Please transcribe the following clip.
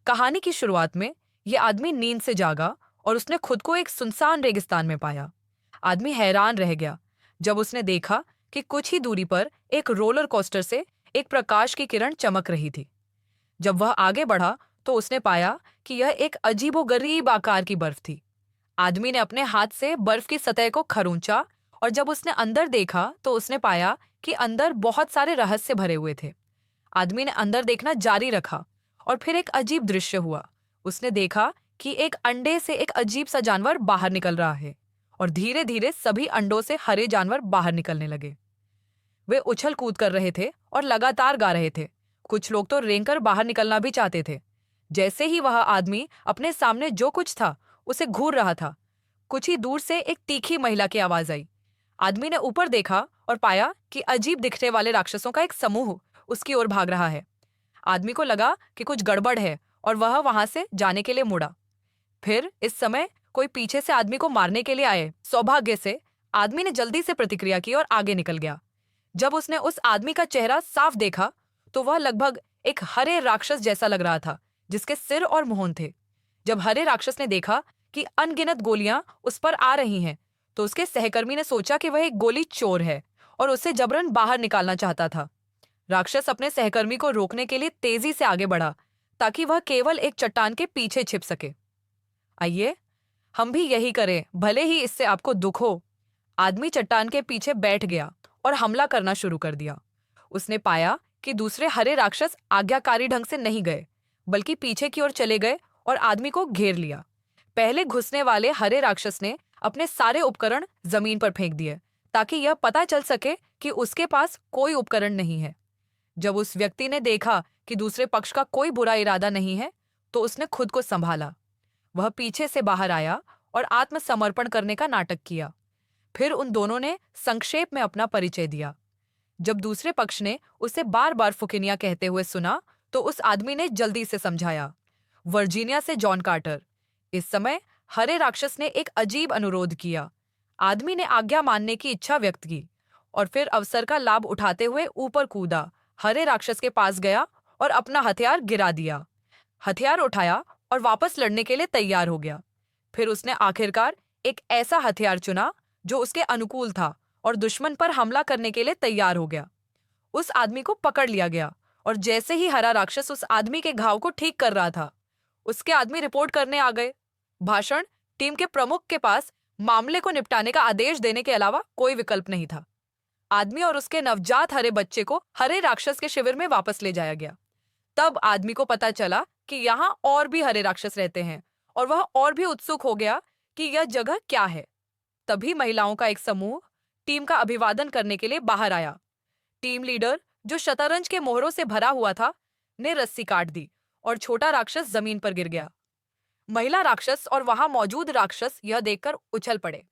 कहानी की शुरुआत में ये आदमी नींद से जागा और उसने खुद को एक सुनसान रेगिस्तान में पाया। आदमी हैरान रह गया जब उसने देखा कि कुछ ही दूरी पर एक रोलर कोस्टर से एक प्रकाश की किरण चमक रही थी। जब वह आगे बढ़ा तो उसने पाया कि यह एक अजीबोगरीब आकार की बर्फ थी। आदमी ने अपने हाथ से बर्फ की सतह को खरोंचा और जब उसने अंदर देखा तो उसने पाया कि अंदर बहुत सारे रहस्य भरे हुए थे। आदमी ने अंदर देखना जारी रखा और फिर एक अजीब दृश्य हुआ। उसने देखा कि एक अंडे से एक अजीब सा जानवर बाहर निकल रहा है और धीरे धीरे सभी अंडों से हरे जानवर बाहर निकलने लगे। वे उछल कूद कर रहे थे और लगातार गा रहे थे। कुछ लोग तो रेंगकर बाहर निकलना भी चाहते थे। जैसे ही वह आदमी अपने सामने जो कुछ था उसे घूर रहा था, कुछ ही दूर से एक तीखी महिला की आवाज आई। आदमी ने ऊपर देखा और पाया कि अजीब दिखने वाले राक्षसों का एक समूह उसकी ओर भाग रहा है। आदमी को लगा कि कुछ गड़बड़ है और वह वहां से जाने के लिए मुड़ा। फिर इस समय कोई पीछे से आदमी को मारने के लिए आए। सौभाग्य से आदमी ने जल्दी से प्रतिक्रिया की और आगे निकल गया। जब उसने उस आदमी का चेहरा साफ देखा तो वह लगभग एक हरे राक्षस जैसा लग रहा था, जिसके सिर और मुंह थे। जब हरे राक्षस ने देखा कि अनगिनत गोलियां उस पर आ रही हैं, तो उसके सहकर्मी ने सोचा कि वह एक गोली चोर है और उससे जबरन बाहर निकालना चाहता था। राक्षस अपने सहकर्मी को रोकने के लिए तेजी से आगे बढ़ा ताकि वह केवल एक चट्टान के पीछे छिप सके। आइए हम भी यही करें, भले ही इससे आपको दुख हो। आदमी चट्टान के पीछे बैठ गया और हमला करना शुरू कर दिया। उसने पाया कि दूसरे हरे राक्षस आज्ञाकारी ढंग से नहीं गए, बल्कि पीछे की ओर चले गए और आदमी को घेर लिया। पहले घुसने वाले हरे राक्षस ने अपने सारे उपकरण जमीन पर फेंक दिए ताकि यह पता चल सके कि उसके पास कोई उपकरण नहीं है। जब उस व्यक्ति ने देखा कि दूसरे पक्ष का कोई बुरा इरादा नहीं है, तो उसने खुद को संभाला। वह पीछे से बाहर आया और आत्मसमर्पण करने का नाटक किया। फिर उन दोनों ने संक्षेप में अपना परिचय दिया। जब दूसरे पक्ष ने उसे बार बार फुकिनिया कहते हुए सुना, तो उस आदमी ने जल्दी से समझाया, वर्जीनिया से जॉन कार्टर। इस समय हरे राक्षस ने एक अजीब अनुरोध किया। आदमी ने आज्ञा मानने की इच्छा व्यक्त की और फिर अवसर का लाभ उठाते हुए ऊपर कूदा, हरे राक्षस के पास गया और अपना हथियार गिरा दिया। हथियार उठाया और वापस लड़ने के लिए तैयार हो गया। फिर उसने आखिरकार एक ऐसा हथियार चुना जो उसके अनुकूल था और दुश्मन पर हमला करने के लिए तैयार हो गया। उस आदमी को पकड़ लिया गया और जैसे ही हरा राक्षस उस आदमी के घाव को ठीक कर रहा था, उसके आदमी रिपोर्ट करने आ गए। भाषण टीम के प्रमुख के पास मामले को निपटाने का आदेश देने के अलावा कोई विकल्प नहीं था। आदमी और उसके नवजात हरे बच्चे को हरे राक्षस के शिविर में वापस ले जाया गया। तब आदमी को पता चला कि यहाँ और भी हरे राक्षस रहते हैं और वह और भी उत्सुक हो गया कि यह जगह क्या है। तभी महिलाओं का एक समूह टीम का अभिवादन करने के लिए बाहर आया। टीम लीडर, जो शतरंज के मोहरों से भरा हुआ था, ने रस्सी काट दी और छोटा राक्षस जमीन पर गिर गया। महिला राक्षस और वहां मौजूद राक्षस यह देखकर उछल पड़े।